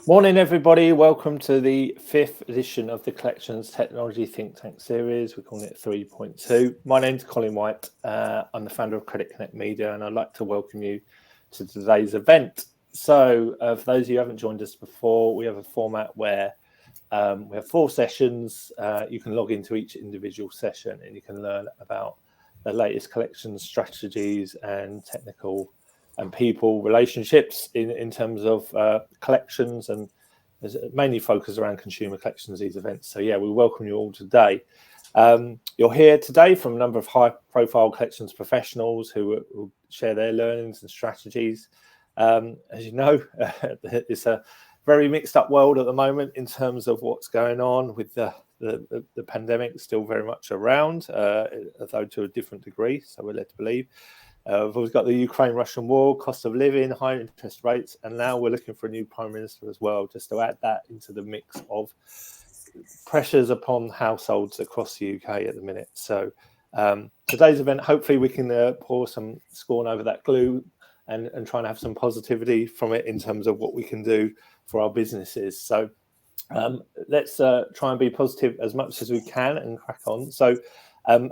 Morning, everybody. Welcome to the 5th edition of the Collections Technology Think Tank series. We're calling it 3.2. My name's Colin White. I'm the founder of Credit Connect Media, and I'd like to welcome you to today's event. So, for those of you who haven't joined us before, we have a format where we have 4 sessions. You can log into each individual session and you can learn about the latest collections strategies and technical and people relationships in terms of collections, and there's mainly focused around consumer collections, these events. So yeah, we welcome you all today. You'll hear today from a number of high profile collections professionals who will share their learnings and strategies. As you know, it's a very mixed up world at the moment in terms of what's going on with the pandemic still very much around, though to a different degree, so we're led to believe. We've got the Ukraine-Russian war, cost of living, high interest rates, and now we're looking for a new Prime Minister as well, just to add that into the mix of pressures upon households across the UK at the minute. So today's event, hopefully we can pour some scorn over that glue and try and have some positivity from it in terms of what we can do for our businesses. So let's try and be positive as much as we can and crack on. So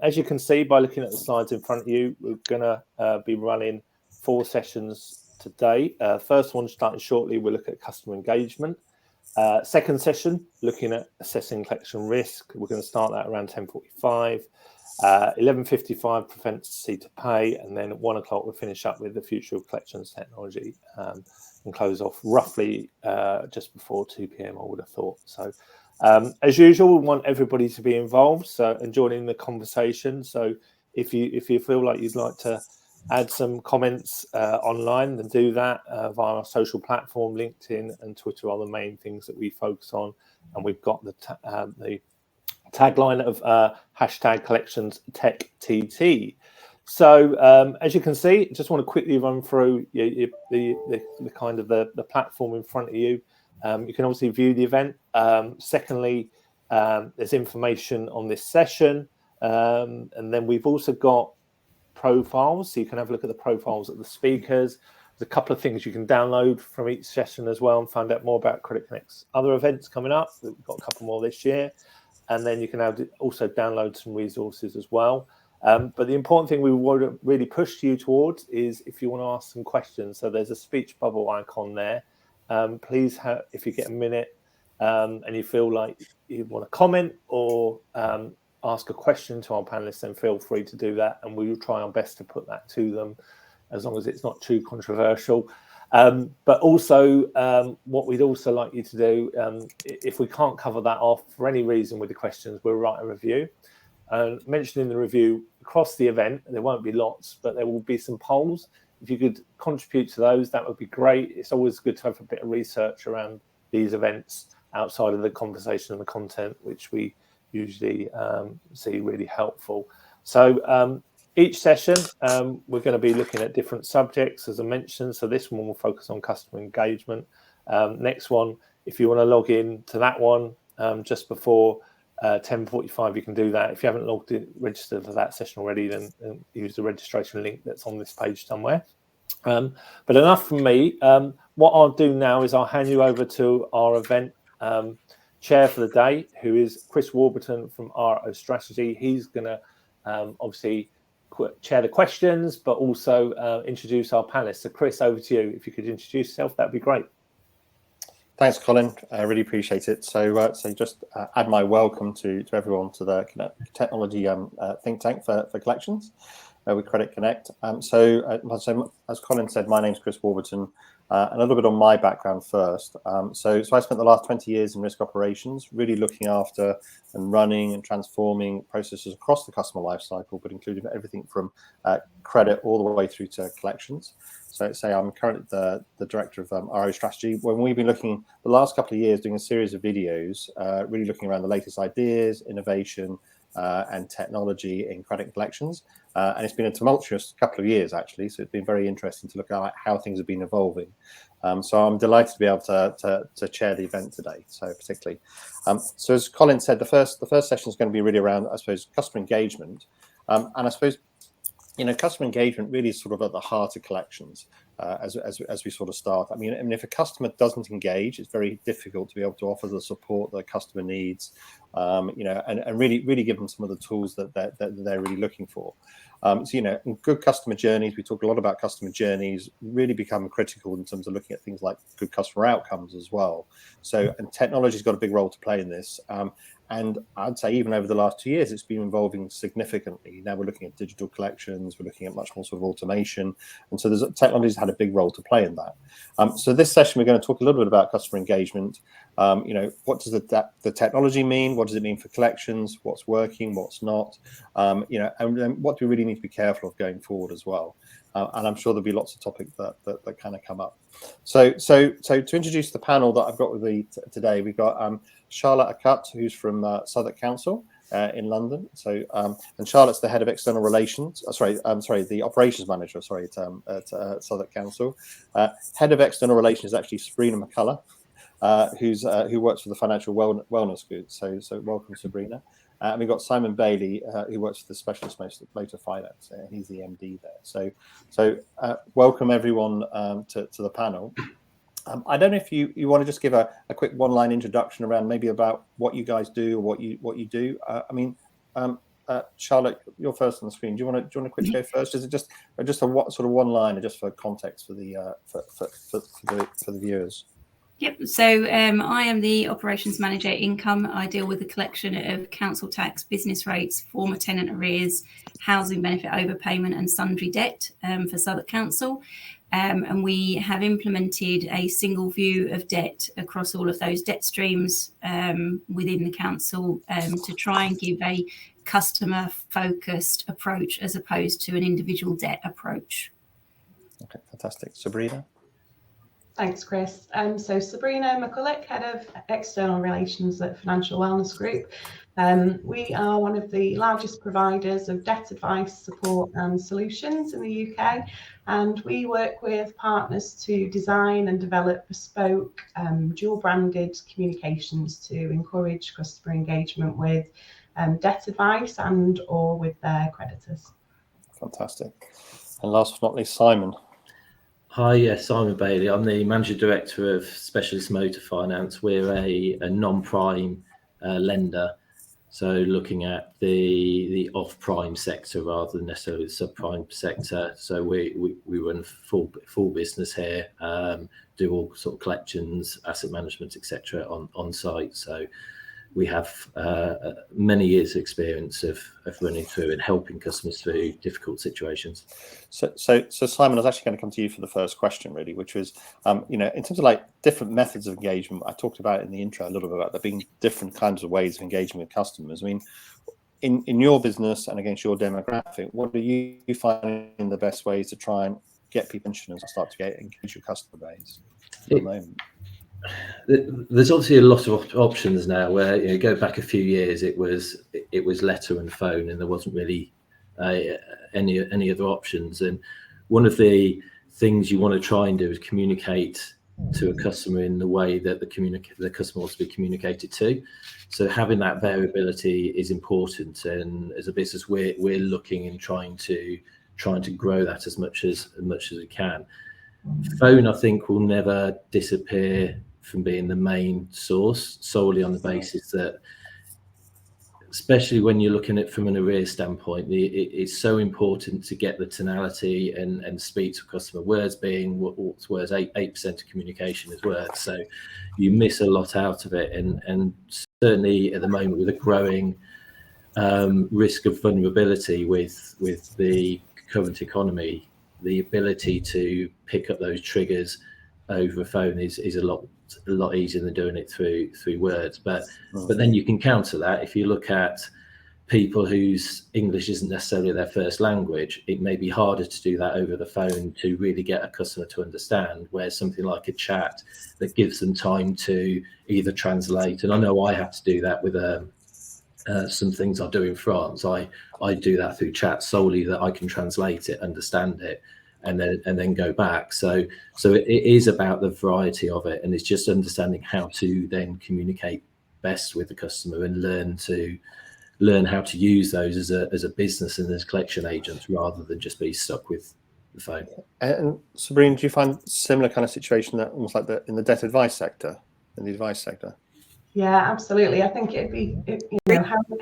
as you can see by looking at the slides in front of you, we're going to be running 4 sessions today. First one starting shortly, we'll look at customer engagement. Second session, looking at assessing collection risk. We're going to start that around 10:45. 11:55, propensity to pay, and then at 1 o'clock we'll finish up with the future of collections technology and close off roughly just before 2 p.m. I would have thought. So as usual, we want everybody to be involved and joining the conversation. So if you feel like you'd like to add some comments online, then do that via our social platform. LinkedIn and Twitter are the main things that we focus on, and we've got the tagline of hashtag collections tech TT. So as you can see, just want to quickly run through the kind of the platform in front of you. You can obviously view the event. Secondly, there's information on this session, and then we've also got profiles, so you can have a look at the profiles of the speakers. There's a couple of things you can download from each session as well and find out more about Credit Connect's other events coming up. We've got a couple more this year. And then you can also download some resources as well. But the important thing we want to really push you towards is if you want to ask some questions. So there's a speech bubble icon there. Please, if you get a minute and you feel like you want to comment or ask a question to our panelists, then feel free to do that. And we will try our best to put that to them as long as it's not too controversial. But also, what we'd also like you to do, if we can't cover that off for any reason with the questions, we'll write a review. Mentioned in the review, across the event, there won't be lots, but there will be some polls. If you could contribute to those, that would be great. It's always good to have a bit of research around these events outside of the conversation and the content, which we usually see really helpful. So each session, we're going to be looking at different subjects, as I mentioned. So this one will focus on customer engagement. Next one, if you want to log in to that one just before 10:45, you can do that. If you haven't registered for that session already, then use the registration link that's on this page somewhere. But enough from me. What I'll do now is I'll hand you over to our event chair for the day, who is Chris Warburton from RO Strategy. He's going to obviously chair the questions, but also introduce our panelists. So Chris, over to you. If you could introduce yourself, that'd be great. Thanks, Colin. I really appreciate it. So just add my welcome to everyone to the technology think tank for collections with Credit Connect. So as Colin said, my name's Chris Warburton. And a little bit on my background first. So I spent the last 20 years in risk operations, really looking after and running and transforming processes across the customer lifecycle, but including everything from credit all the way through to collections. So I'm currently the director of RO Strategy. When we've been looking the last couple of years, doing a series of videos, really looking around the latest ideas, innovation, and technology in credit collections. And it's been a tumultuous couple of years, actually. So it's been very interesting to look at how things have been evolving. So I'm delighted to be able to chair the event today, so particularly. So as Colin said, the first session is going to be really around, I suppose, customer engagement. And I suppose, customer engagement really is sort of at the heart of collections. as we sort of start. I mean, if a customer doesn't engage, it's very difficult to be able to offer the support that a customer needs, and really give them some of the tools that they're really looking for. So, good customer journeys, we talk a lot about customer journeys, really become critical in terms of looking at things like good customer outcomes as well. So, and technology's got a big role to play in this. And I'd say even over the last 2 years, it's been evolving significantly. Now we're looking at digital collections, we're looking at much more sort of automation. And so technology's had a big role to play in that. So this session, we're going to talk a little bit about customer engagement. What does the technology mean? What does it mean for collections? What's working? What's not? And what do we really need to be careful of going forward as well? And I'm sure there'll be lots of topics that kind of come up. So to introduce the panel that I've got with me today, we've got Charlotte Akut, who's from Southwark Council in London. So and Charlotte's the head of external relations. The operations manager. At Southwark Council. Head of external relations is actually Sabrina McCullough, who works for the Financial Wellness Group. So welcome, Sabrina. And we've got Simon Bailey, who works for the Specialist Motor Finance. He's the MD there. So welcome everyone to the panel. I don't know if you want to just give a quick one-line introduction around maybe about what you guys do or what you do. Charlotte, you're first on the screen. Do you want to quickly go first? Is it just a sort of one-liner just for context for the viewers? Yep. So I am the operations manager at Income. I deal with the collection of council tax, business rates, former tenant arrears, housing benefit overpayment and sundry debt for Southwark Council. And we have implemented a single view of debt across all of those debt streams within the council to try and give a customer focused approach as opposed to an individual debt approach. Okay, fantastic. Sabrina? Thanks, Chris. So Sabrina McCullough, Head of External Relations at Financial Wellness Group. We are one of the largest providers of debt advice, support and solutions in the UK. And we work with partners to design and develop bespoke dual-branded communications to encourage customer engagement with debt advice and or with their creditors. Fantastic. And last but not least, Simon. Hi, yes, Simon Bailey. I'm the Managing Director of Specialist Motor Finance. We're a non-prime lender, so looking at the off-prime sector rather than necessarily the subprime sector. So we run full business here, do all sort of collections, asset management, etc. on site. So we have many years' experience of running through and helping customers through difficult situations. So Simon, I was actually going to come to you for the first question, really, which was, in terms of like different methods of engagement. I talked about in the intro a little bit about there being different kinds of ways of engaging with customers. I mean, in your business and against your demographic, what are you finding the best ways to try and get people and start to engage your customer base at the moment? There's obviously a lot of options now where go back a few years it was letter and phone and there wasn't really any other options. And one of the things you want to try and do is communicate to a customer in the way that the customer wants to be communicated to. So having that variability is important, and as a business we're looking and trying to grow that as much as we can. Phone, I think, will never disappear from being the main source, solely on the basis that, especially when you're looking at it from an arrears standpoint, it's so important to get the tonality and speak to customer. Words being what's words, 8% of communication is words, so you miss a lot out of it. And certainly at the moment, with a growing risk of vulnerability with the current economy, the ability to pick up those triggers over a phone is a lot easier than doing it through words. But then you can counter that. If you look at people whose English isn't necessarily their first language, it may be harder to do that over the phone to really get a customer to understand, where something like a chat that gives them time to either translate. And I know I have to do that with some things I do in France. I do that through chat solely that I can translate it, understand it, and then go back. So it is about the variety of it, and it's just understanding how to then communicate best with the customer and learn how to use those as a business and as collection agents, rather than just be stuck with the phone. And Sabrina, do you find similar kind of situation that almost like in the debt advice sector, in the advice sector? Yeah, absolutely. I think it'd be,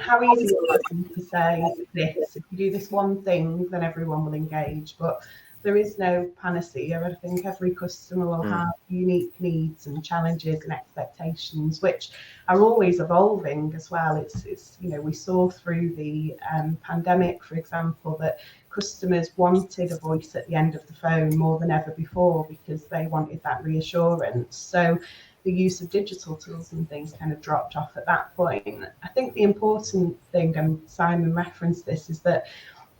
how easy it is to say this. If you do this one thing, then everyone will engage. But there is no panacea. I think every customer will have unique needs and challenges and expectations, which are always evolving as well. It's we saw through the pandemic, for example, that customers wanted a voice at the end of the phone more than ever before because they wanted that reassurance. So the use of digital tools and things kind of dropped off at that point. I think the important thing, and Simon referenced this, is that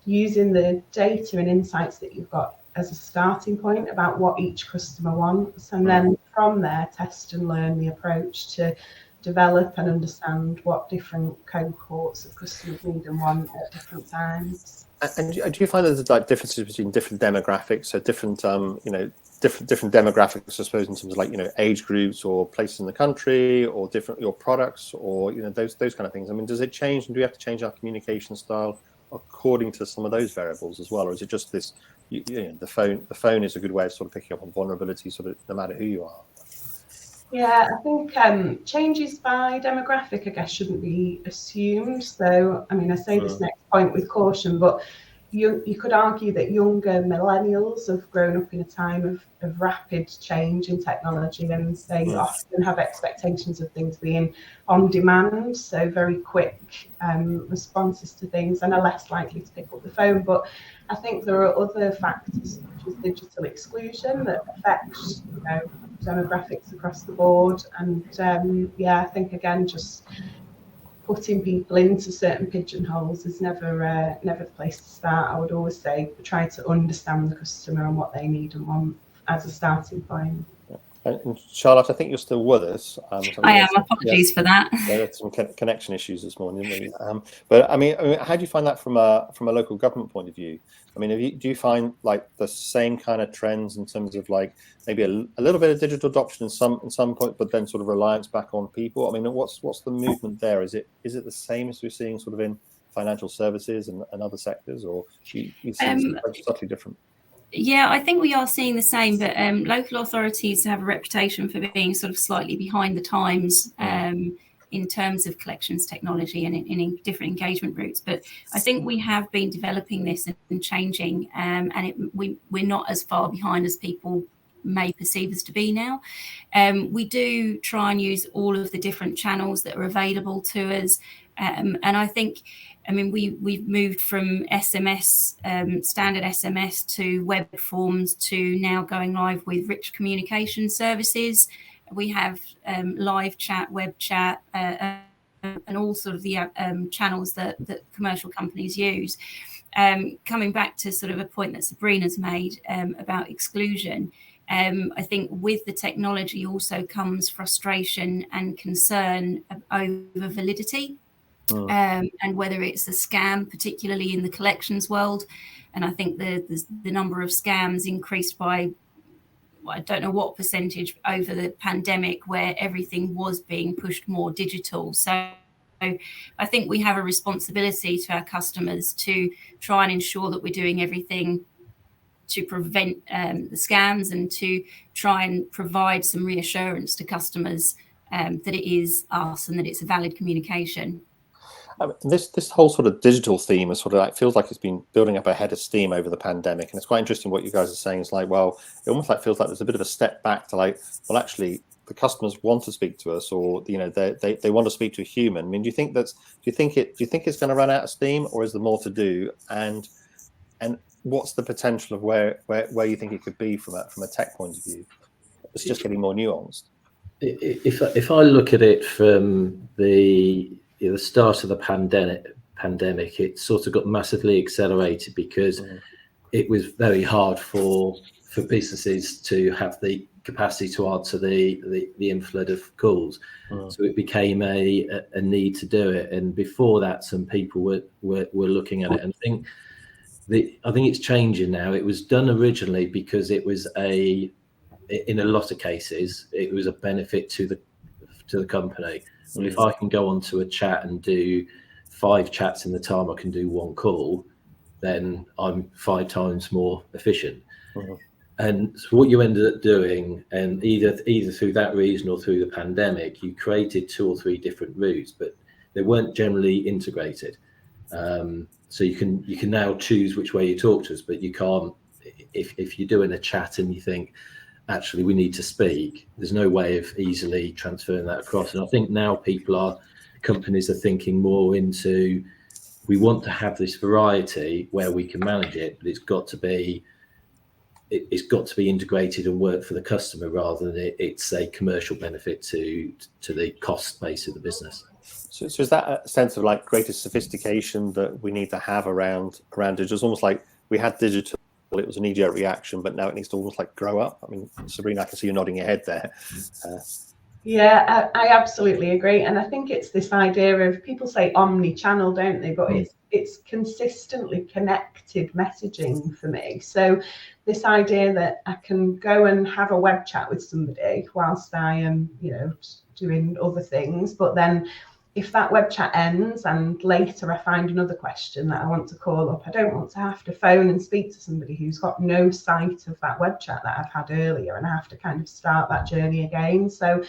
using the data and insights that you've got as a starting point about what each customer wants, and then from there test and learn the approach to develop and understand what different cohorts of customers need and want at different times. And do you find there's like differences between different demographics, so different different demographics, I suppose, in terms of like age groups or places in the country, or different your products, or those kind of things? I mean, does it change, and do we have to change our communication style according to some of those variables as well, or is it just this? The phone is a good way of sort of picking up on vulnerability, sort of no matter who you are. Yeah, I think changes by demographic, I guess, shouldn't be assumed. So, I mean, I say this next point with caution, but you could argue that younger millennials have grown up in a time of rapid change in technology, and they often have expectations of things being on demand, so very quick responses to things, and are less likely to pick up the phone. But I think there are other factors, such as digital exclusion, that affect demographics across the board. And I think again, just putting people into certain pigeonholes is never the place to start. I would always say try to understand the customer and what they need and want as a starting point. And Charlotte, I think you're still with us. I am. Apologies for that. There are some connection issues this morning, didn't we? But I mean, how do you find that from a local government point of view? I mean, do you find like the same kind of trends in terms of like maybe a little bit of digital adoption in some point, but then sort of reliance back on people? I mean, what's the movement there? Is it the same as we're seeing sort of in financial services and other sectors, or you see something slightly different? Yeah, I think we are seeing the same, but local authorities have a reputation for being sort of slightly behind the times in terms of collections technology and in different engagement routes. But I think we have been developing this and changing, and we're not as far behind as people may perceive us to be now. We do try and use all of the different channels that are available to us, and I think, I mean, we've moved from SMS, standard SMS, to web forms, to now going live with rich communication services. We have live chat, web chat, and all sort of the channels that commercial companies use. Coming back to sort of a point that Sabrina's made about exclusion, I think with the technology also comes frustration and concern over validity. And whether it's a scam, particularly in the collections world. And I think the number of scams increased by, I don't know what percentage over the pandemic, where everything was being pushed more digital. So I think we have a responsibility to our customers to try and ensure that we're doing everything to prevent the scams, and to try and provide some reassurance to customers that it is us and that it's a valid communication. This whole sort of digital theme is sort of like, feels like it's been building up a head of steam over the pandemic, and it's quite interesting what you guys are saying. It's like, well, it almost like feels like there's a bit of a step back to like, well, actually, the customers want to speak to us, or they want to speak to a human. I mean, do you think it's going to run out of steam, or is there more to do? And what's the potential of where you think it could be from a tech point of view? It's just getting more nuanced. If I look at it from the start of the pandemic, it sort of got massively accelerated because it was very hard for businesses to have the capacity to answer the inflood of calls. So it became a need to do it. And before that, some people were looking at it, and I think it's changing now. It was done originally because it was in a lot of cases, it was a benefit to the company. Well, if I can go onto a chat and do 5 chats in the time I can do 1 call, then I'm 5 times more efficient. Mhm. And so what you ended up doing, and either through that reason or through the pandemic, you created 2 or 3 different routes, but they weren't generally integrated. So you can now choose which way you talk to us, but you can't, if you're doing a chat and you think, actually, we need to speak, there's no way of easily transferring that across. And I think now companies are thinking more into, we want to have this variety where we can manage it, but it's got to be integrated and work for the customer rather than it's a commercial benefit to the cost base of the business. So is that a sense of like greater sophistication that we need to have around digital? It's almost like we had digital, it was an immediate reaction, but now it needs to almost like grow up. I mean, Sabrina, I can see you nodding your head there. Yeah, I absolutely agree. And I think it's this idea of, people say omni-channel, don't they? But it's consistently connected messaging for me. So this idea that I can go and have a web chat with somebody whilst I am, doing other things, but then if that web chat ends and later I find another question that I want to call up, I don't want to have to phone and speak to somebody who's got no sight of that web chat that I've had earlier, and I have to kind of start that journey again. So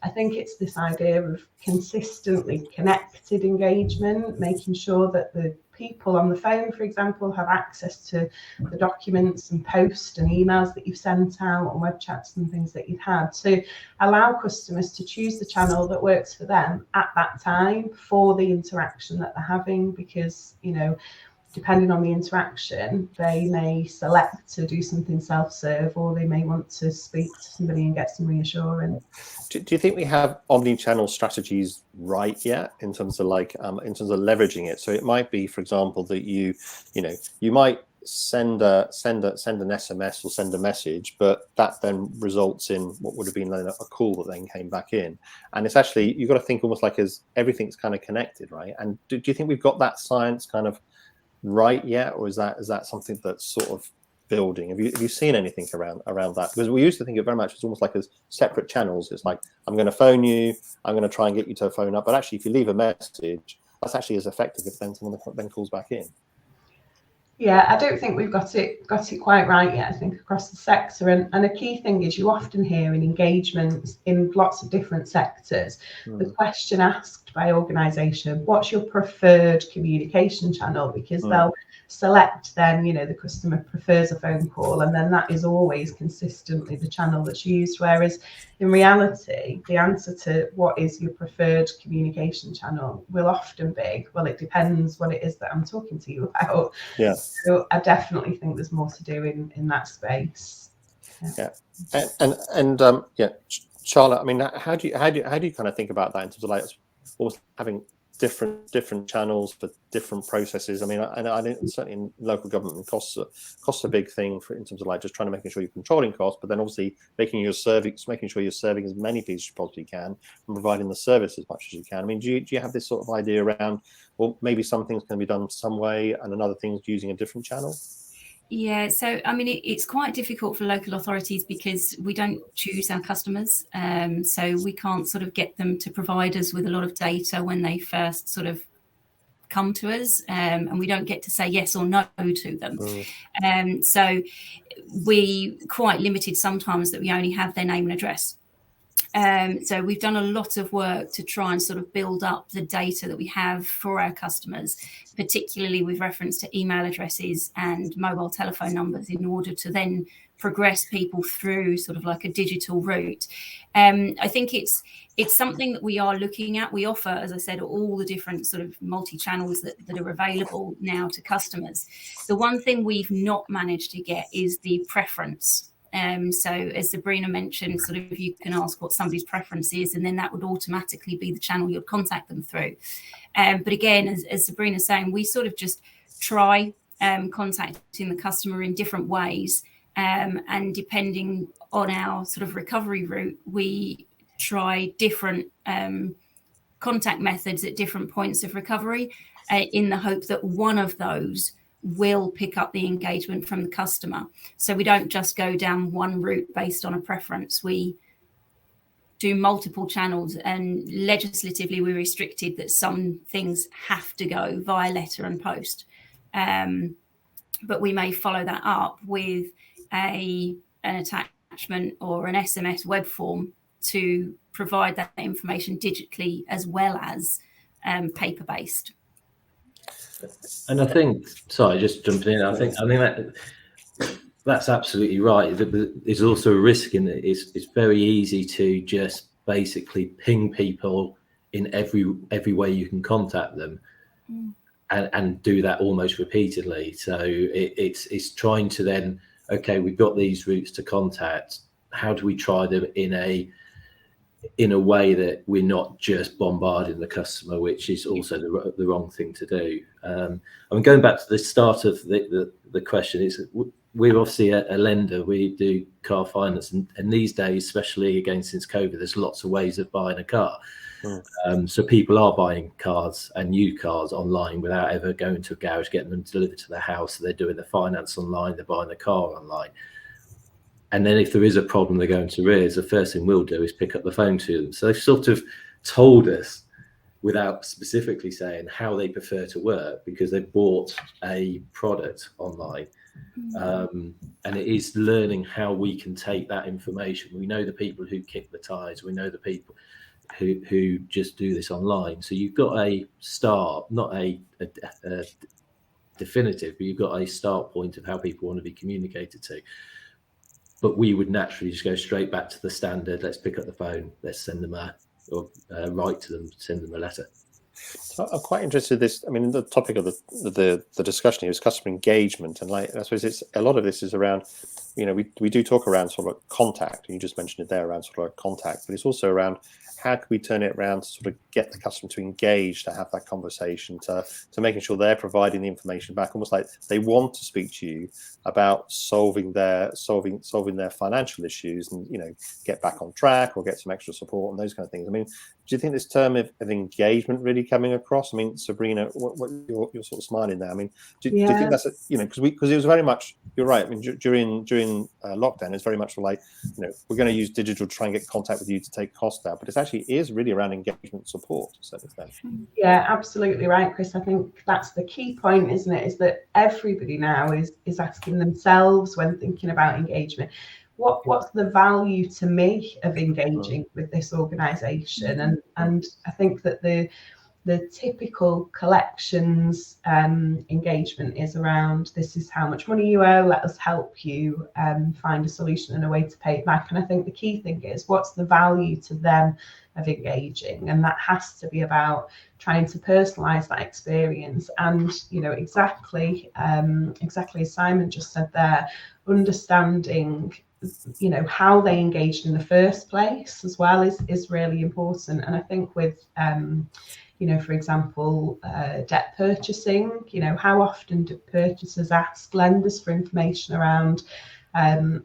I think it's this idea of consistently connected engagement, making sure that the people on the phone, for example, have access to the documents and posts and emails that you've sent out and web chats and things that you've had, to allow customers to choose the channel that works for them at that time for the interaction that they're having. Because, depending on the interaction, they may select to do something self-serve, or they may want to speak to somebody and get some reassurance. Do you think we have omni-channel strategies right yet in terms of leveraging it? So it might be, for example, that you might send an SMS or send a message, but that then results in what would have been a call that then came back in. And it's actually, you've got to think almost like as everything's kind of connected, right? And do you think we've got that science kind of right yet, or is that something that's sort of building? Have you seen anything around that? Because we used to think of it very much as almost like as separate channels. It's like, I'm going to phone you, I'm going to try and get you to phone up, but actually if you leave a message, that's actually as effective if then someone then calls back in. Yeah, I don't think we've got it quite right yet, I think, across the sector. And a key thing is, you often hear in engagements in lots of different sectors, the question asked by organisation, what's your preferred communication channel? Because they'll select then, the customer prefers a phone call, and then that is always consistently the channel that's used. Whereas in reality, the answer to what is your preferred communication channel will often be, well, it depends what it is that I'm talking to you about. Yeah. So I definitely think there's more to do in that space. Yeah. And Charlotte, I mean, how do you kind of think about that in terms of like almost having different channels for different processes? I mean, I think certainly in local government, costs a big thing in terms of like just trying to making sure you're controlling costs, but then obviously making sure you're serving as many people as you possibly can and providing the service as much as you can. I mean, do you have this sort of idea around, well, maybe some things can be done some way and another things using a different channel? Yeah, so I mean, it's quite difficult for local authorities because we don't choose our customers. So we can't sort of get them to provide us with a lot of data when they first sort of come to us, and we don't get to say yes or no to them. So we quite limited sometimes that we only have their name and address. So we've done a lot of work to try and sort of build up the data that we have for our customers, particularly with reference to email addresses and mobile telephone numbers, in order to then progress people through sort of like a digital route. I think it's something that we are looking at. We offer, as I said, all the different sort of multi-channels that are available now to customers. The one thing we've not managed to get is the preference. So as Sabrina mentioned, sort of you can ask what somebody's preference is, and then that would automatically be the channel you'd contact them through. But again, as Sabrina's saying, we sort of just try contacting the customer in different ways. And depending on our sort of recovery route, we try different contact methods at different points of recovery in the hope that one of those will pick up the engagement from the customer. So we don't just go down one route based on a preference. We do multiple channels, and legislatively we're restricted that some things have to go via letter and post. but we may follow that up with an attachment or an SMS web form to provide that information digitally as well as paper-based. And I think, sorry, just jumping in. I think that's absolutely right. There's also a risk in that it's very easy to just basically ping people in every way you can contact them, and do that almost repeatedly. So it's trying to then, okay, we've got these routes to contact. How do we try them in a way that we're not just bombarding the customer, which is also the wrong thing to do. I'm going back to the start of the question. We're obviously a lender. We do car finance, and these days, especially again since COVID, there's lots of ways of buying a car. So people are buying cars and new cars online without ever going to a garage, getting them delivered to their house. So they're doing the finance online, they're buying the car online. And then if there is a problem, they're going to arrears, the first thing we'll do is pick up the phone to them. So they've sort of told us without specifically saying how they prefer to work, because they've bought a product online. And it is learning how we can take that information. We know the people who kick the tires. We know the people who just do this online. So you've got a start, not a definitive, but you've got a start point of how people want to be communicated to. But we would naturally just go straight back to the standard. Let's pick up the phone. Let's send them write to them, send them a letter. So I'm quite interested in this. I mean, the topic of the discussion here is customer engagement, and I suppose it's a lot of this is around, we do talk around sort of contact, and you just mentioned it there around sort of contact, but it's also around how can we turn it around to sort of get the customer to engage, to have that conversation, to making sure they're providing the information back, almost like they want to speak to you about solving their financial issues, and get back on track or get some extra support and those kind of things. I mean, do you think this term of engagement really coming across? I mean, Sabrina, what you're sort of smiling there. I mean, do you think that's because it was very much, you're right. I mean, during lockdown, it's very much like we're going to use digital to try and get contact with you to take cost out, but it actually is really around engagement support to a certain extent. Yeah, absolutely right, Chris. I think that's the key point, isn't it? Is that everybody now is asking themselves when thinking about engagement, what's the value to me of engaging with this organisation? And I think that the typical collections engagement is around, this is how much money you owe, let us help you find a solution and a way to pay it back. And I think the key thing is, what's the value to them of engaging? And that has to be about trying to personalize that experience, and exactly as Simon just said there, understanding how they engaged in the first place as well is really important. And I think with for example, debt purchasing, how often do purchasers ask lenders for information around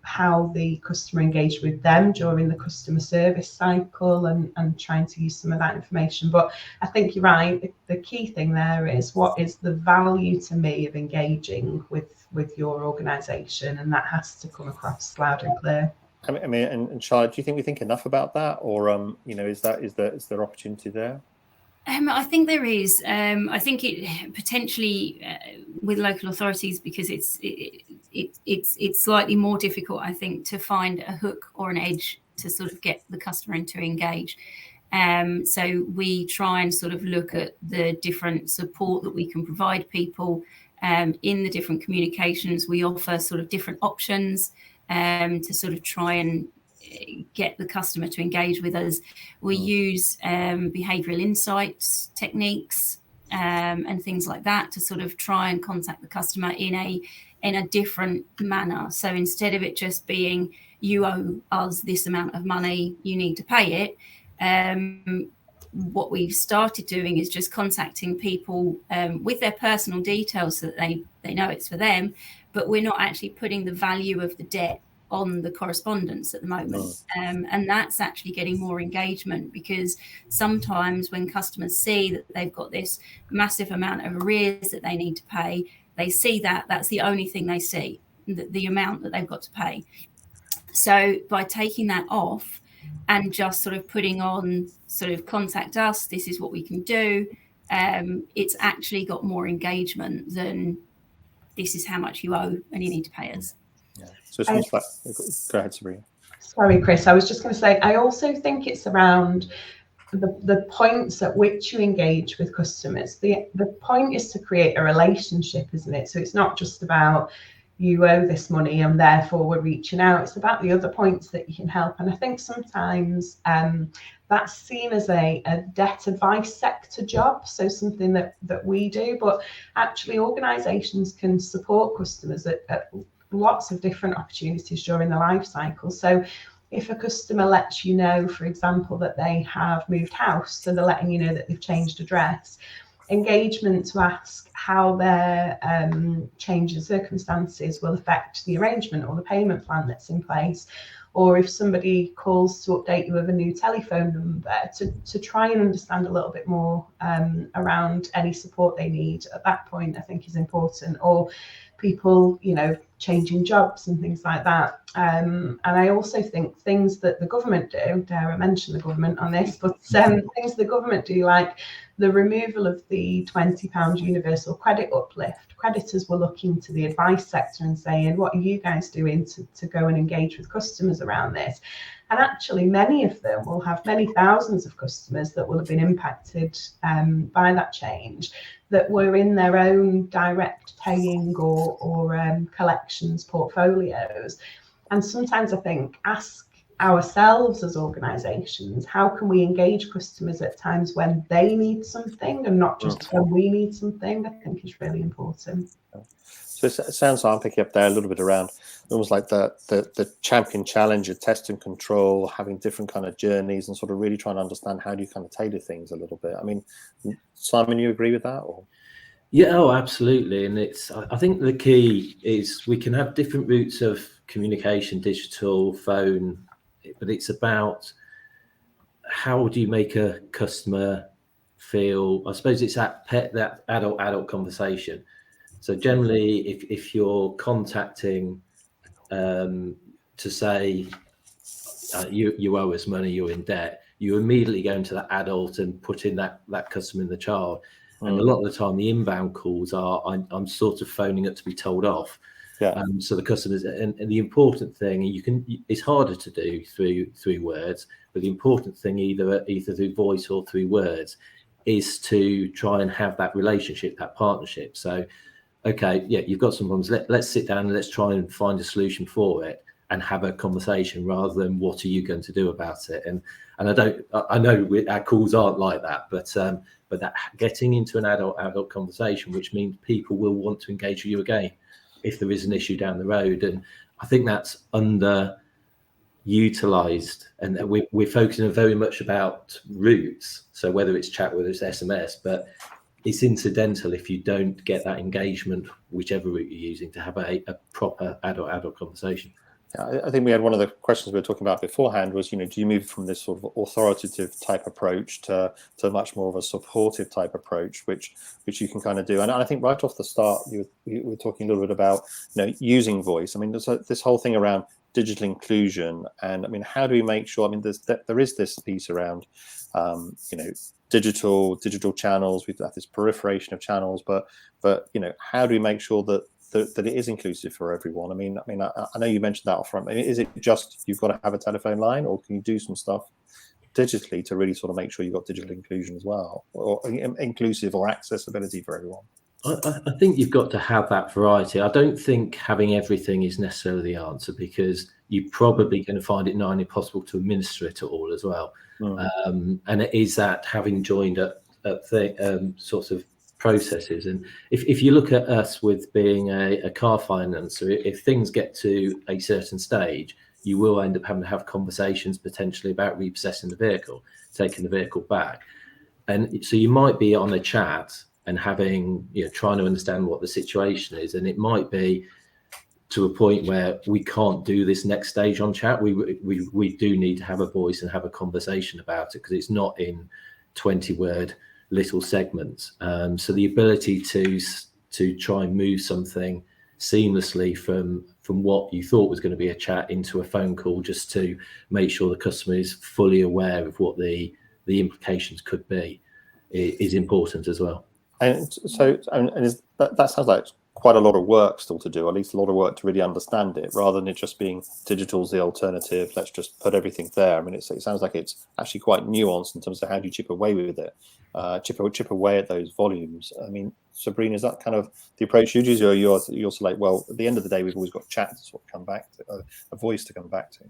how the customer engaged with them during the customer service cycle, and trying to use some of that information. But I think you're right. The key thing there is, what is the value to me of engaging with your organisation, and that has to come across loud and clear. I mean, and Charlotte, do you think we think enough about that, or is there opportunity there? I think there is. I think it potentially with local authorities, because it's slightly more difficult, I think, to find a hook or an edge to sort of get the customer in to engage. So we try and sort of look at the different support that we can provide people in the different communications. We offer sort of different options to sort of try and get the customer to engage with us. We use behavioural insights techniques and things like that to sort of try and contact the customer in a different manner. So instead of it just being, you owe us this amount of money, you need to pay it, what we've started doing is just contacting people with their personal details so that they know it's for them, but we're not actually putting the value of the debt on the correspondence at the moment. And that's actually getting more engagement, because sometimes when customers see that they've got this massive amount of arrears that they need to pay, they see that's the only thing they see, the amount that they've got to pay. So by taking that off and just sort of putting on sort of contact us, this is what we can do, it's actually got more engagement than this is how much you owe and you need to pay us. Yeah. So it's almost like, go ahead, Sabrina. Sorry, Chris. I was just going to say, I also think it's around the points at which you engage with customers. The point is to create a relationship, isn't it? So it's not just about you owe this money and therefore we're reaching out. It's about the other points that you can help. And I think sometimes that's seen as a debt advice sector job, so something that we do, but actually organisations can support customers at lots of different opportunities during the life cycle. So if a customer lets you know, for example, that they have moved house, so they're letting you know that they've changed address, engagement to ask how their change in circumstances will affect the arrangement or the payment plan that's in place, or if somebody calls to update you with a new telephone number, to try and understand a little bit more around any support they need at that point, I think is important. Or people, changing jobs and things like that. And I also think things that the government do, dare I mention the government on this, but things the government do, like the removal of the £20 universal credit uplift. Creditors were looking to the advice sector and saying, what are you guys doing to go and engage with customers around this? And actually, many of them will have many thousands of customers that will have been impacted by that change, that were in their own direct paying or collections portfolios. And sometimes I think, ask ourselves as organisations, how can we engage customers at times when they need something and not just when we need something, I think is really important. So it sounds like I'm picking up there a little bit around almost like the champion challenger, test and control, having different kind of journeys and sort of really trying to understand how do you kind of tailor things a little bit. I mean, Simon, you agree with that? Or? Yeah, absolutely. And I think the key is we can have different routes of communication, digital, phone, but it's about how do you make a customer feel, I suppose it's that adult conversation. So generally, if you're contacting to say you owe us money, you're in debt, you immediately go into that adult and put in that customer in the child. And a lot of the time, the inbound calls are I'm sort of phoning up to be told off. Yeah. So the customers, and the important thing it's harder to do through words, but the important thing either through voice or through words is to try and have that relationship, that partnership. So, okay, yeah, you've got some problems. Let's sit down and let's try and find a solution for it and have a conversation rather than what are you going to do about it. And I know our calls aren't like that, but that getting into an adult conversation, which means people will want to engage with you again if there is an issue down the road. And I think that's underutilized, and we're focusing very much about routes. So whether it's chat, whether it's SMS, but it's incidental if you don't get that engagement, whichever route you're using, to have a proper adult conversation. Yeah, I think we had one of the questions we were talking about beforehand was, do you move from this sort of authoritative type approach to much more of a supportive type approach, which you can kind of do. And I think right off the start, you were talking a little bit about, using voice. I mean, there's this whole thing around digital inclusion, and I mean, how do we make sure? I mean, there is this piece around, digital channels. We've got this proliferation of channels, but how do we make sure that it is inclusive for everyone? I mean, I know you mentioned that up front. I mean, is it just you've got to have a telephone line, or can you do some stuff digitally to really sort of make sure you've got digital inclusion as well, or inclusive or accessibility for everyone? I think you've got to have that variety. I don't think having everything is necessarily the answer, because you're probably going to find it nigh impossible to administer it all as well. And it is that having joined up sorts of processes. And if you look at us with being a car financer, if things get to a certain stage, you will end up having to have conversations potentially about repossessing the vehicle, taking the vehicle back. And so you might be on a chat and having, trying to understand what the situation is. And it might be to a point where we can't do this next stage on chat. We do need to have a voice and have a conversation about it, because it's not in 20-word little segments. So the ability to try and move something seamlessly from what you thought was going to be a chat into a phone call, just to make sure the customer is fully aware of what the implications could be, is important as well. And so that sounds like quite a lot of work still to do, at least a lot of work to really understand it, rather than it just being digital's the alternative, let's just put everything there. I mean, it sounds like it's actually quite nuanced in terms of how do you chip away with it, chip away at those volumes. I mean, Sabrina, is that kind of the approach you use, or you're also like, well, at the end of the day, we've always got chat to sort of come back to, a voice to come back to?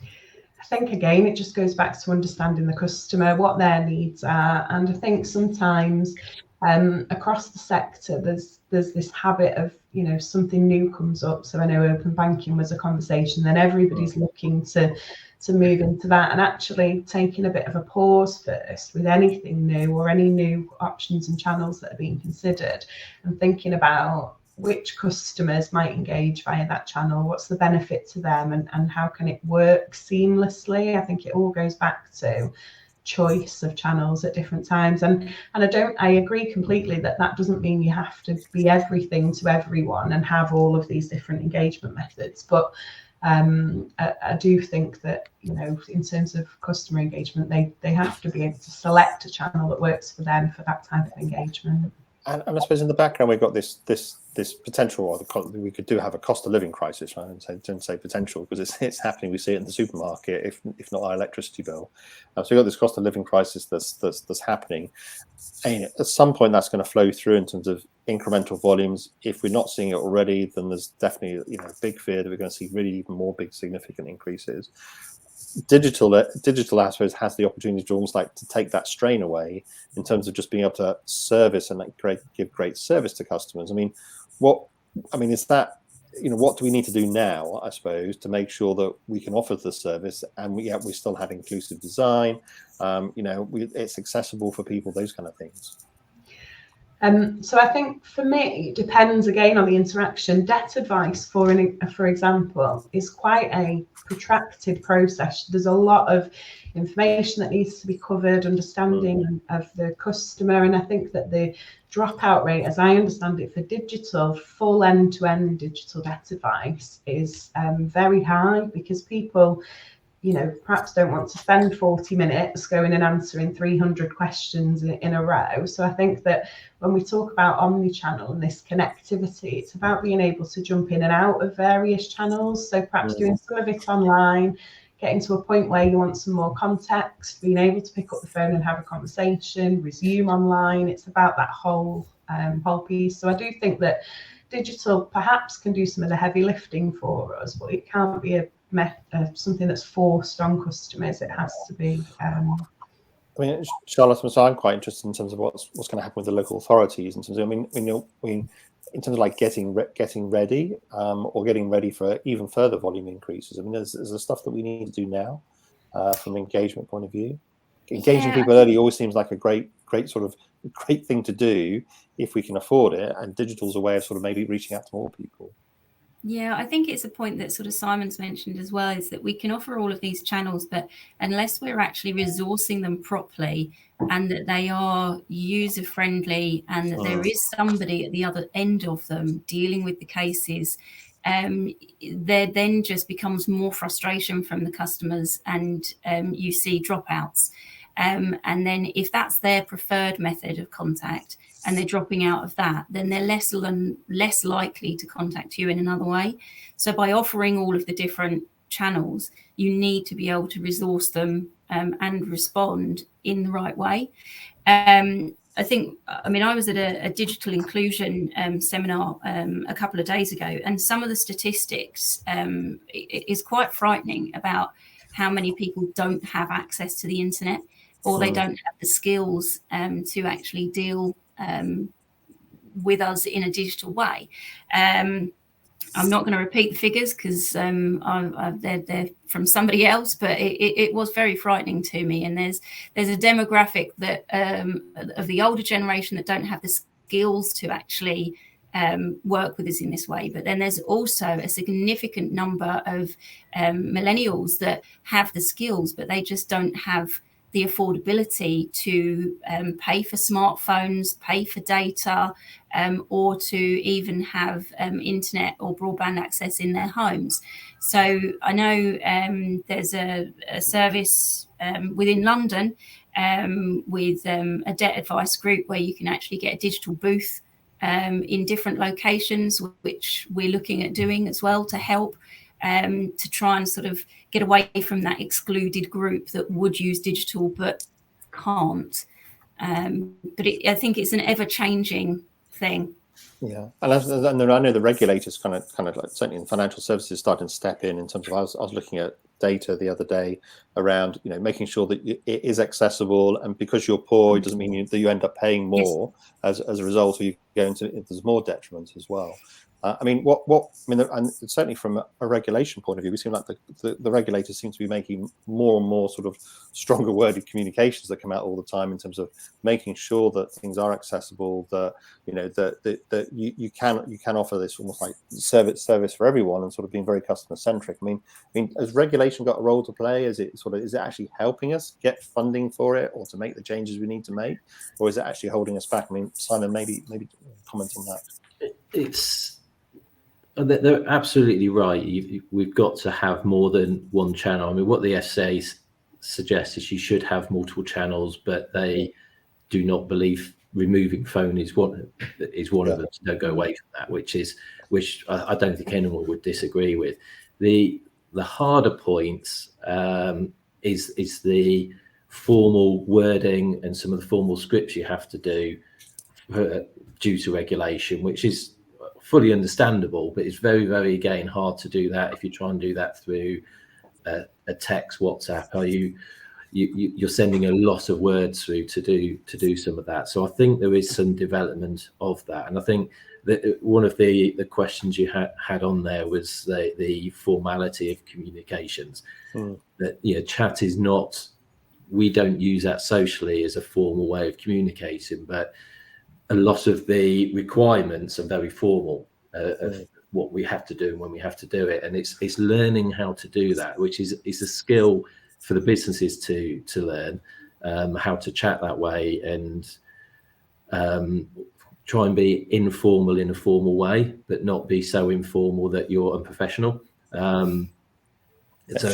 I think, again, it just goes back to understanding the customer, what their needs are. And I think sometimes across the sector, there's this habit of, something new comes up. So I know open banking was a conversation, then everybody's looking to move into that, and actually taking a bit of a pause first with anything new or any new options and channels that are being considered, and thinking about which customers might engage via that channel, what's the benefit to them, and how can it work seamlessly. I think it all goes back to choice of channels at different times, and I agree completely that doesn't mean you have to be everything to everyone and have all of these different engagement methods, but I do think that, in terms of customer engagement, they have to be able to select a channel that works for them for that type of engagement. And I suppose in the background we've got this potential, or we could have a cost of living crisis. Right? I didn't say potential because it's happening. We see it in the supermarket, if not our electricity bill. So we've got this cost of living crisis that's happening. And at some point, that's going to flow through in terms of incremental volumes. If we're not seeing it already, then there's definitely a big fear that we're going to see really even more big significant increases. Digital, I suppose, has the opportunity to almost like to take that strain away in terms of just being able to service and give great service to customers. What do we need to do now, I suppose, to make sure that we can offer the service and we still have inclusive design, it's accessible for people, those kind of things. So I think for me, it depends again on the interaction. Debt advice, for example, is quite a protracted process. There's a lot of information that needs to be covered, understanding of the customer, and I think that the dropout rate, as I understand it, for digital, full end-to-end digital debt advice is very high, because people perhaps don't want to spend 40 minutes going and answering 300 questions in a row. So I think that when we talk about omni-channel and this connectivity, it's about being able to jump in and out of various channels. So perhaps doing some of it online, getting to a point where you want some more context, being able to pick up the phone and have a conversation, resume online. It's about that whole piece. So I do think that digital perhaps can do some of the heavy lifting for us, but it can't be something that's forced on customers. It has to be. Charlotte, so I'm quite interested in terms of what's going to happen with the local authorities in terms of, in terms of like getting ready or getting ready for even further volume increases. There's the stuff that we need to do now from an engagement point of view. Engaging people early always seems like a great thing to do if we can afford it, and digital's a way of sort of maybe reaching out to more people. Yeah, I think it's a point that sort of Simon's mentioned as well, is that we can offer all of these channels, but unless we're actually resourcing them properly and that they are user friendly and that there is somebody at the other end of them dealing with the cases, there then just becomes more frustration from the customers, and you see dropouts. And then if that's their preferred method of contact and they're dropping out of that, then they're less likely to contact you in another way. So by offering all of the different channels, you need to be able to resource them and respond in the right way. I was at a digital inclusion seminar a couple of days ago, and some of the statistics is quite frightening about how many people don't have access to the internet, or they don't have the skills to actually deal with us in a digital way. I'm not going to repeat the figures because they're from somebody else, but it was very frightening to me. And there's a demographic that of the older generation that don't have the skills to actually work with us in this way. But then there's also a significant number of millennials that have the skills, but they just don't have the affordability to pay for smartphones, pay for data, or to even have internet or broadband access in their homes. So I know there's a service within London with a debt advice group where you can actually get a digital booth in different locations, which we're looking at doing as well to help to try and sort of get away from that excluded group that would use digital but can't. But I think it's an ever-changing thing. Yeah, and I know the regulators kind of like, certainly in financial services, starting to step in terms of I was looking at data the other day around making sure that it is accessible, and because you're poor, it doesn't mean that you end up paying more as a result, or you go into there's more detriment as well. I mean, and certainly from a regulation point of view, we seem like the regulators seem to be making more and more sort of stronger worded communications that come out all the time in terms of making sure that things are accessible, that that you can offer this almost like service for everyone, and sort of being very customer centric. I mean, has regulation got a role to play? Is it actually helping us get funding for it, or to make the changes we need to make, or is it actually holding us back? I mean, Simon, maybe comment on that. They're absolutely right. We've got to have more than one channel. I mean, what the FCA suggests is you should have multiple channels, but they do not believe removing phone is one of them. So don't go away from that, which I don't think anyone would disagree with. The harder points is the formal wording and some of the formal scripts you have to do due to regulation, which is fully understandable, but it's very, very, again, hard to do that if you try and do that through a text WhatsApp. You're sending a lot of words through to do some of that. So I think there is some development of that, and I think that one of the questions you had on there was the formality of communications. That chat is not. We don't use that socially as a formal way of communicating, but a lot of the requirements are very formal of what we have to do and when we have to do it, and it's learning how to do that, which is a skill for the businesses to learn how to chat that way, and try and be informal in a formal way, but not be so informal that you're unprofessional. So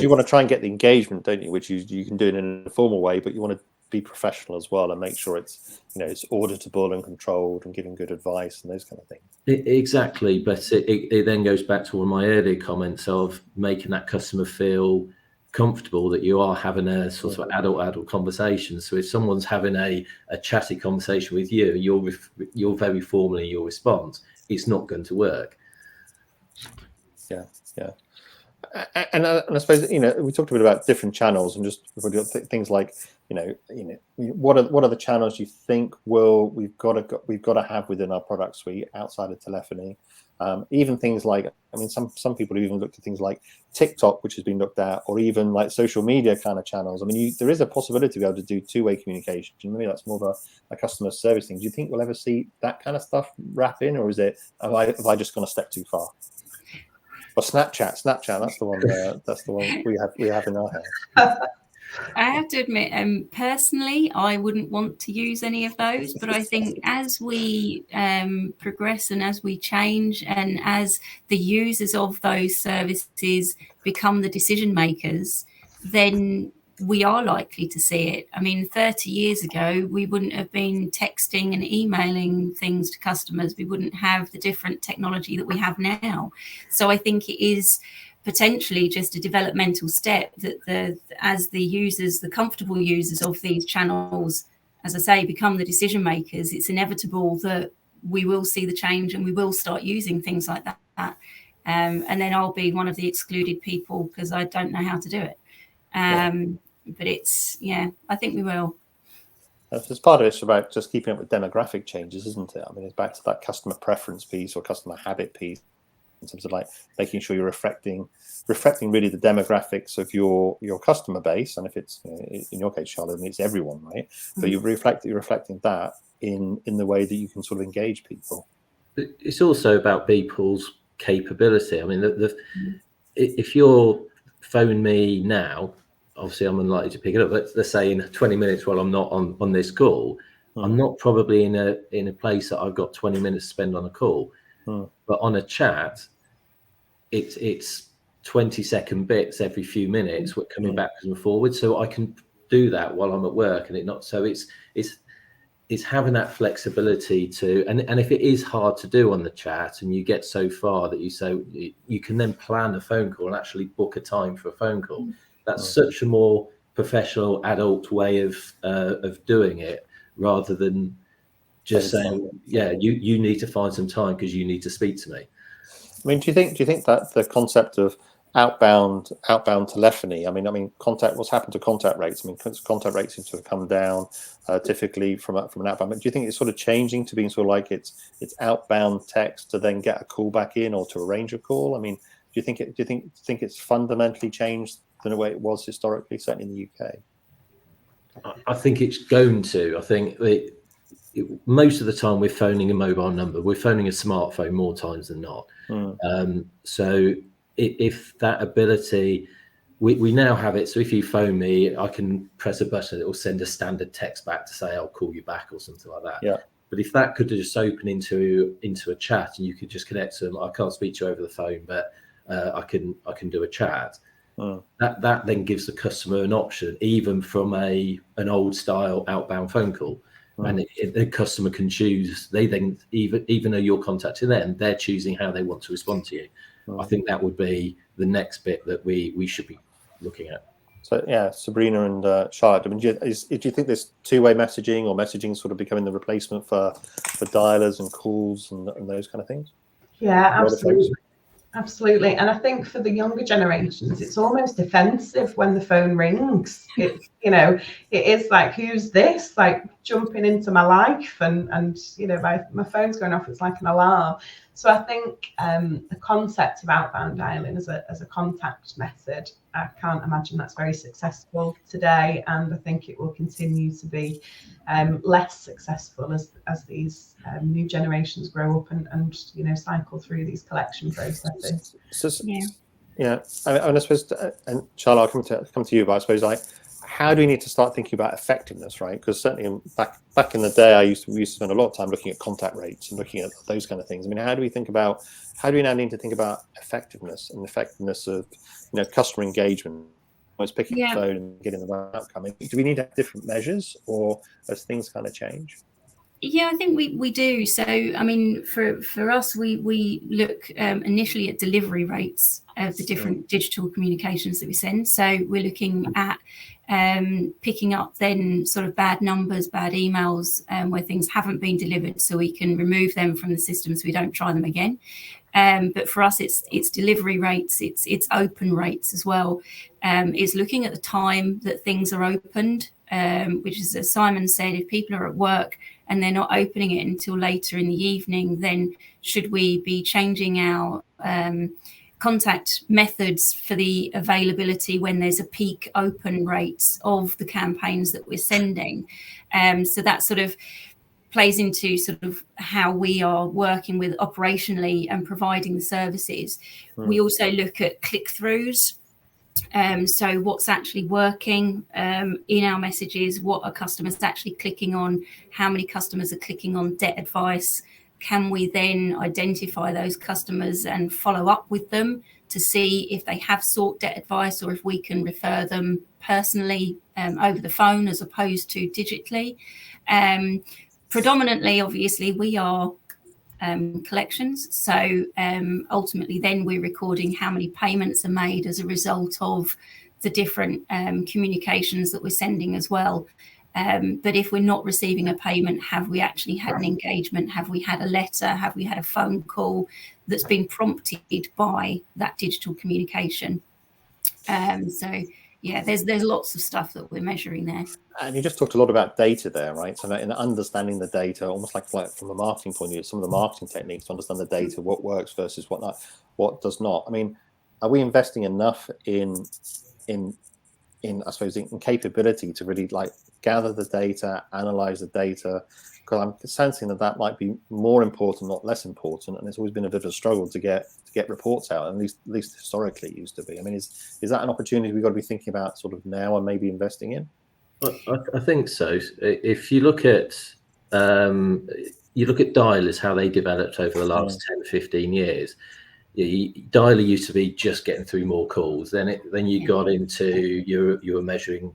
you want to try and get the engagement, don't you? Which you can do it in a formal way, but you want to be professional as well, and make sure it's it's auditable and controlled, and giving good advice and those kind of things. Exactly, but it then goes back to one of my earlier comments of making that customer feel comfortable that you are having a sort of adult conversation. So if someone's having a chatty conversation with you, you're very formal in your response, it's not going to work. Yeah. And I suppose we talked a bit about different channels, and just things like what are the channels you think we've got to have within our product suite outside of telephony. Even things like, I mean, some people have even looked at things like TikTok, which has been looked at, or even like social media kind of channels. I mean, there is a possibility to be able to do two-way communication. Maybe that's more of a customer service thing. Do you think we'll ever see that kind of stuff wrap in, or is it have I just gone a step too far? Or Snapchat, that's the one. That's the one we have in our head. I have to admit, personally, I wouldn't want to use any of those. But I think as we progress and as we change, and as the users of those services become the decision makers, then we are likely to see it. I mean, 30 years ago, we wouldn't have been texting and emailing things to customers. We wouldn't have the different technology that we have now. So I think it is potentially just a developmental step that as the users, the comfortable users of these channels, as I say, become the decision makers, it's inevitable that we will see the change and we will start using things like that. And then I'll be one of the excluded people because I don't know how to do it. But I think we will. As part of it's about just keeping up with demographic changes, isn't it? I mean, it's back to that customer preference piece or customer habit piece, in terms of like making sure you're reflecting really the demographics of your customer base. And if it's in your case, Charlotte, I mean, it's everyone, right? So you're reflecting that in the way that you can sort of engage people. It's also about people's capability. I mean, if you're phone me now, obviously I'm unlikely to pick it up. Let's say in 20 minutes while I'm not on this call, I'm not probably in a place that I've got 20 minutes to spend on a call. But on a chat, it's 20-second bits every few minutes, coming backwards and forwards. So I can do that while I'm at work, and it's it's having that flexibility to, and if it is hard to do on the chat and you get so far that you say you can then plan a phone call and actually book a time for a phone call. That's such a more professional adult way of doing it, rather than just saying, yeah, you need to find some time because you need to speak to me. I mean, do you think that the concept of outbound telephony, I mean, what's happened to contact rates? I mean, contact rates seem to have come down typically from an outbound. But do you think it's sort of changing to being sort of like it's outbound text to then get a call back in or to arrange a call? I mean, do you think it's fundamentally changed than the way it was historically, certainly in the UK? I think it's going to. I think most of the time we're phoning a mobile number. We're phoning a smartphone more times than not. So if that ability, we now have it. So if you phone me, I can press a button. It will send a standard text back to say I'll call you back or something like that. Yeah. But if that could just open into a chat and you could just connect to them, I can't speak to you over the phone, but I can do a chat. That then gives the customer an option, even from an old style outbound phone call. And the customer can choose. They then, even though you're contacting them, they're choosing how they want to respond to you. I think that would be the next bit that we should be looking at. So yeah, Sabrina and Charlotte, I mean, do you think this two-way messaging or messaging sort of becoming the replacement for dialers and calls and those kind of things? Yeah, absolutely. And I think for the younger generations, it's almost offensive when the phone rings. It is like, who's this? Like jumping into my life, and my phone's going off. It's like an alarm. So I think the concept of outbound dialing as a contact method, I can't imagine that's very successful today, and I think it will continue to be less successful as these new generations grow up and cycle through these collection processes. I suppose, and Charlotte, I'll come to you, but I suppose how do we need to start thinking about effectiveness, right? Because certainly back in the day, I used to spend a lot of time looking at contact rates and looking at those kind of things. I mean, how do we now need to think about effectiveness and effectiveness of customer engagement? It's picking the phone and getting the right outcome. Do we need to have different measures, or as things kind of change? Yeah, I think we do. So, I mean, for us, we look initially at delivery rates of the different digital communications that we send. So we're looking at picking up then sort of bad numbers, bad emails where things haven't been delivered, so we can remove them from the system so we don't try them again. But for us, it's delivery rates, it's open rates as well. It's looking at the time that things are opened, which is, as Simon said, if people are at work and they're not opening it until later in the evening, then should we be changing our contact methods for the availability when there's a peak open rates of the campaigns that we're sending? So that sort of plays into sort of how we are working with operationally and providing the services. We also look at click-throughs. So what's actually working in our messages, what are customers actually clicking on, how many customers are clicking on debt advice? Can we then identify those customers and follow up with them to see if they have sought debt advice, or if we can refer them personally over the phone as opposed to digitally? Predominantly, obviously, we are collections. So ultimately, then we're recording how many payments are made as a result of the different communications that we're sending as well. But if we're not receiving a payment, have we actually had an engagement? Have we had a letter? Have we had a phone call that's been prompted by that digital communication? So yeah, there's lots of stuff that we're measuring there. And you just talked a lot about data there, right? So in understanding the data, almost like from a marketing point of view, some of the marketing techniques to understand the data, what works versus what does not. I mean, are we investing enough in I suppose in capability to really gather the data, analyze the data? Because I'm sensing that might be more important, not less important, and it's always been a bit of a struggle to get reports out, at least historically it used to be. I mean, is that an opportunity we've got to be thinking about sort of now and maybe investing in? I think so. If you look at dialers, how they developed over the last 10, 15 years. Dialer used to be just getting through more calls. Then you got into you were measuring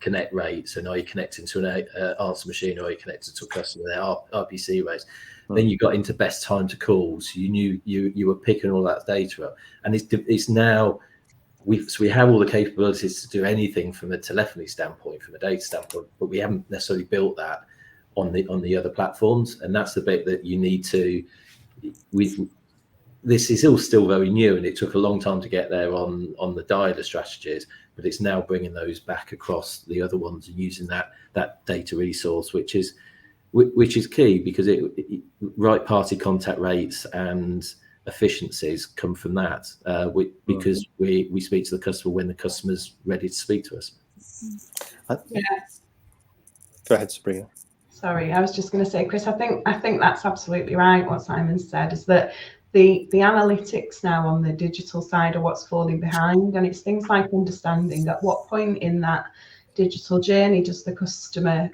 connect rates, and are you connecting to an answer machine, or are you connected to a customer, their RPC rates. Then you got into best time to call, so you knew you were picking all that data up, and it's now we have all the capabilities to do anything from a telephony standpoint, from a data standpoint, but we haven't necessarily built that on the other platforms, and that's the bit that you need to. This is all still very new, and it took a long time to get there on the dialer strategies, but it's now bringing those back across the other ones and using that data resource, which is key, because right party contact rates and efficiencies come from that, because we speak to the customer when the customer's ready to speak to us. Yeah. Go ahead, Sabrina. Sorry, I was just going to say, Chris, I think that's absolutely right. What Simon said is that the analytics now on the digital side are what's falling behind, and it's things like understanding at what point in that digital journey does the customer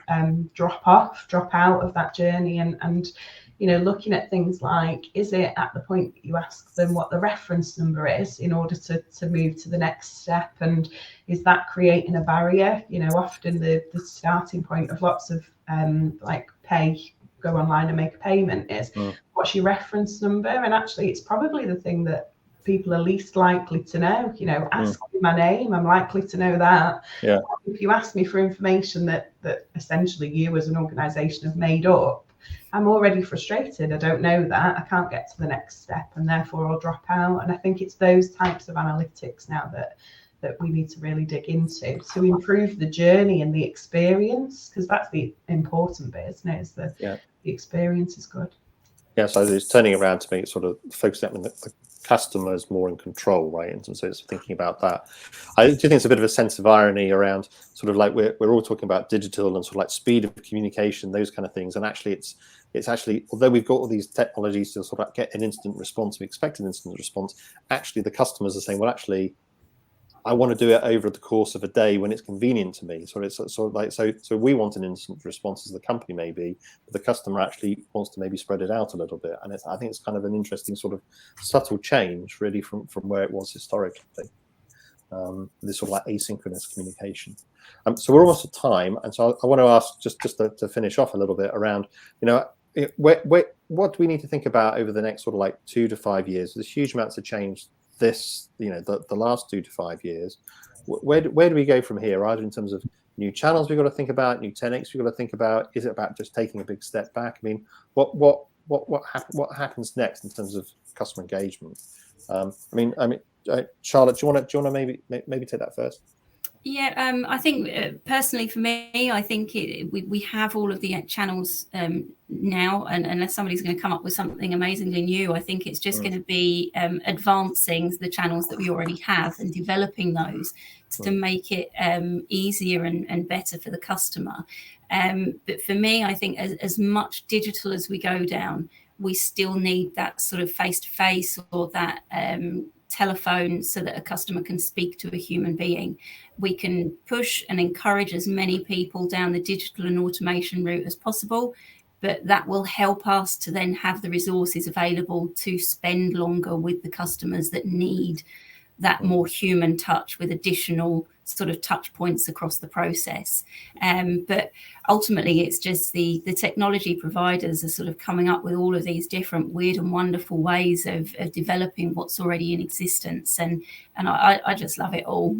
drop out of that journey, and looking at things like, is it at the point that you ask them what the reference number is in order to move to the next step, and is that creating a barrier? Often the starting point of lots of like go online and make a payment is what's your reference number, and actually it's probably the thing that people are least likely to know. Ask me my name, I'm likely to know that. Yeah. If you ask me for information that essentially you as an organization have made up, I'm already frustrated. I don't know that, I can't get to the next step, and therefore I'll drop out. And I think it's those types of analytics now that we need to really dig into to improve the journey and the experience, because that's the important bit, isn't it? Is the experience is good. Yeah, so it's turning around to me, sort of focusing on the customer is more in control, right? And so it's thinking about that. I do think it's a bit of a sense of irony around sort of like we're all talking about digital and sort of like speed of communication, those kind of things. And actually it's actually, although we've got all these technologies to sort of get an instant response, we expect an instant response, actually the customers are saying, well, actually, I want to do it over the course of a day when it's convenient to me. So it's sort of like, so we want an instant response as the company maybe, but the customer actually wants to maybe spread it out a little bit. And I think it's kind of an interesting sort of subtle change really from where it was historically. This sort of like asynchronous communication. So we're almost at time. And so I want to ask just to finish off a little bit around, what do we need to think about over the next sort of like 2 to 5 years? There's huge amounts of change the last 2 to 5 years. Where do we go from here, either in terms of new channels we've got to think about, new 10x we've got to think about? Is it about just taking a big step back? I mean, what happens next in terms of customer engagement? Charlotte, do you want to maybe take that first? Yeah, I think personally for me, I think we have all of the channels now, and unless somebody's going to come up with something amazingly new, I think it's just going to be advancing the channels that we already have and developing those to make it easier and better for the customer. But for me, I think as much digital as we go down, we still need that sort of face-to-face or that telephone so that a customer can speak to a human being. We can push and encourage as many people down the digital and automation route as possible, but that will help us to then have the resources available to spend longer with the customers that need that more human touch with additional sort of touch points across the process. But ultimately, it's just the technology providers are sort of coming up with all of these different weird and wonderful ways of developing what's already in existence. And I just love it all.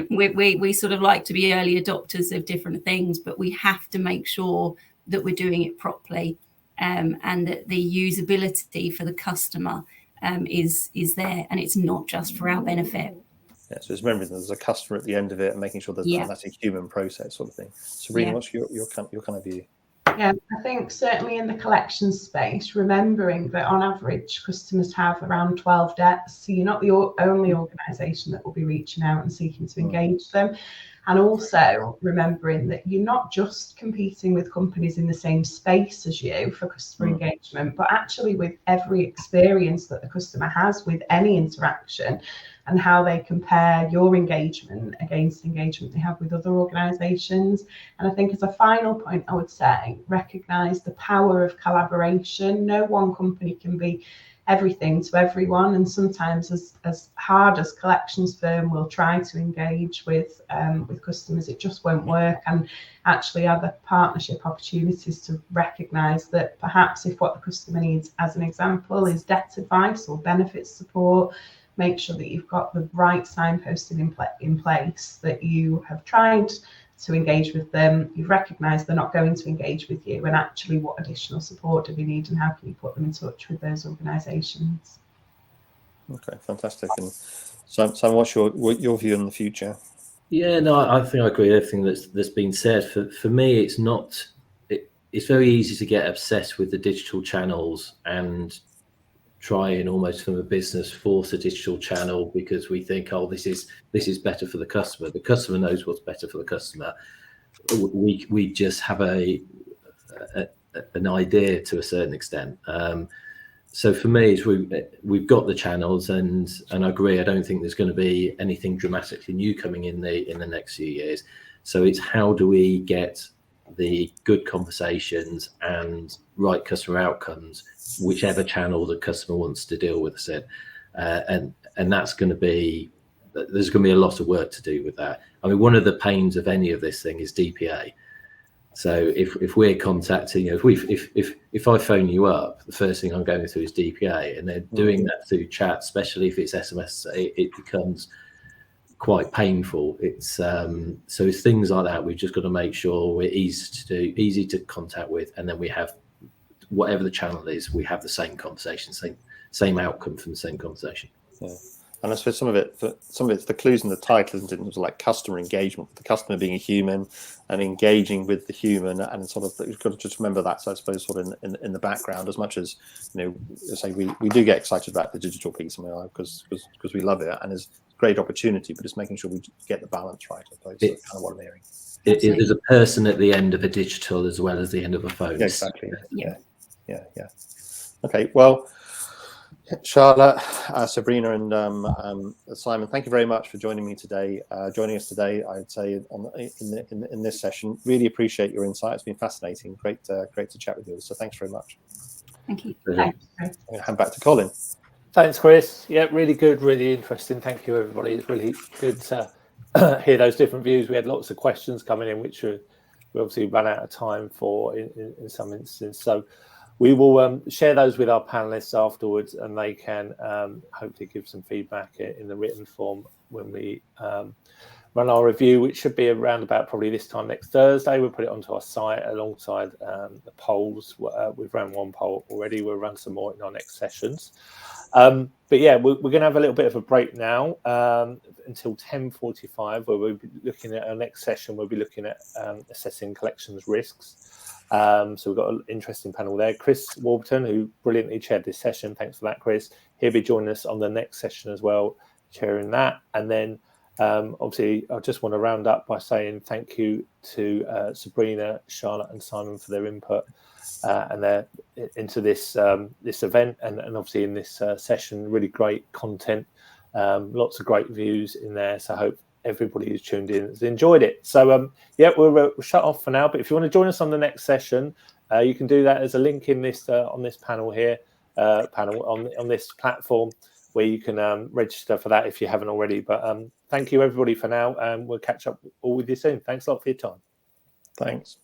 We sort of like to be early adopters of different things, but we have to make sure that we're doing it properly, and that the usability for the customer is there, and it's not just for our benefit. Yeah, so just remembering there's a customer at the end of it and making sure that's a human process sort of thing. Sabrina, what's your kind of view? Yeah, I think certainly in the collections space, remembering that on average customers have around 12 debts, so you're not the only organisation that will be reaching out and seeking to engage them. And also remembering that you're not just competing with companies in the same space as you for customer engagement, but actually with every experience that the customer has with any interaction, and how they compare your engagement against engagement they have with other organisations. And I think as a final point, I would say, recognise the power of collaboration. No one company can be everything to everyone. And sometimes as hard as collections firm will try to engage with customers, it just won't work. And actually other partnership opportunities to recognise that perhaps if what the customer needs, as an example, is debt advice or benefits support, make sure that you've got the right signposting in place, that you have tried to engage with them, you've recognised they're not going to engage with you, and actually what additional support do we need and how can you put them in touch with those organisations. Okay, fantastic. And Simon, what's your view on the future? Yeah, no, I think I agree with everything that's been said. For me, it's very easy to get obsessed with the digital channels and try and almost from a business force a digital channel because we think, oh, this is better for the customer. The customer knows what's better for the customer. We just have an idea to a certain extent. So for me, we've got the channels, and I agree. I don't think there's going to be anything dramatically new coming in the next few years. So it's how do we get the good conversations and right customer outcomes, whichever channel the customer wants to deal with. I said, and that's going to be, there's going to be a lot of work to do with that. I mean, one of the pains of any of this thing is DPA. So if we're contacting, if I phone you up, the first thing I'm going through is DPA, and they're doing that through chat, especially if it's SMS, it becomes quite painful. It's so things like that. We've just got to make sure we're easy to contact with, and then we have whatever the channel is, we have the same conversation, same outcome from the same conversation. Yeah. And I suppose some of it's the clues in the title, isn't it? It was like customer engagement, the customer being a human and engaging with the human, and sort of you've got to just remember that. So I suppose sort of in the background, as much as say we do get excited about the digital piece, because we love it and it's a great opportunity, but it's making sure we get the balance right. I suppose that's kind of what I'm hearing. There's a person at the end of a digital as well as the end of a phone. Yeah, exactly. Yeah. Okay, well, Charlotte, Sabrina, and Simon, thank you very much for joining us today. I'd say in this session, really appreciate your insight. It's been fascinating. Great to chat with you. So thanks very much. Thank you. Thanks. I'm going to hand back to Colin. Thanks, Chris. Yeah, really good, really interesting. Thank you, everybody. It's really good to hear those different views. We had lots of questions coming in, which we obviously ran out of time for in some instances. So we will share those with our panelists afterwards, and they can hopefully give some feedback in the written form when we run our review, which should be around about probably this time next Thursday. We'll put it onto our site alongside the polls. We've run one poll already. We'll run some more in our next sessions. But yeah, we're going to have a little bit of a break now until 10:45, where we'll be looking at our next session. We'll be looking at assessing collections risks. So we've got an interesting panel there. Chris Warburton, who brilliantly chaired this session. Thanks for that, Chris. He'll be joining us on the next session as well, chairing that. And then obviously, I just want to round up by saying thank you to Sabrina, Charlotte, and Simon for their input and their into this event, and obviously in this session. Really great content, lots of great views in there. So I hope everybody who's tuned in has enjoyed it. So yeah, we'll shut off for now. But if you want to join us on the next session, you can do that. There's a link in this on this panel here, on this platform, where you can register for that if you haven't already. But thank you everybody for now, and we'll catch up all with you soon. Thanks a lot for your time. Thanks.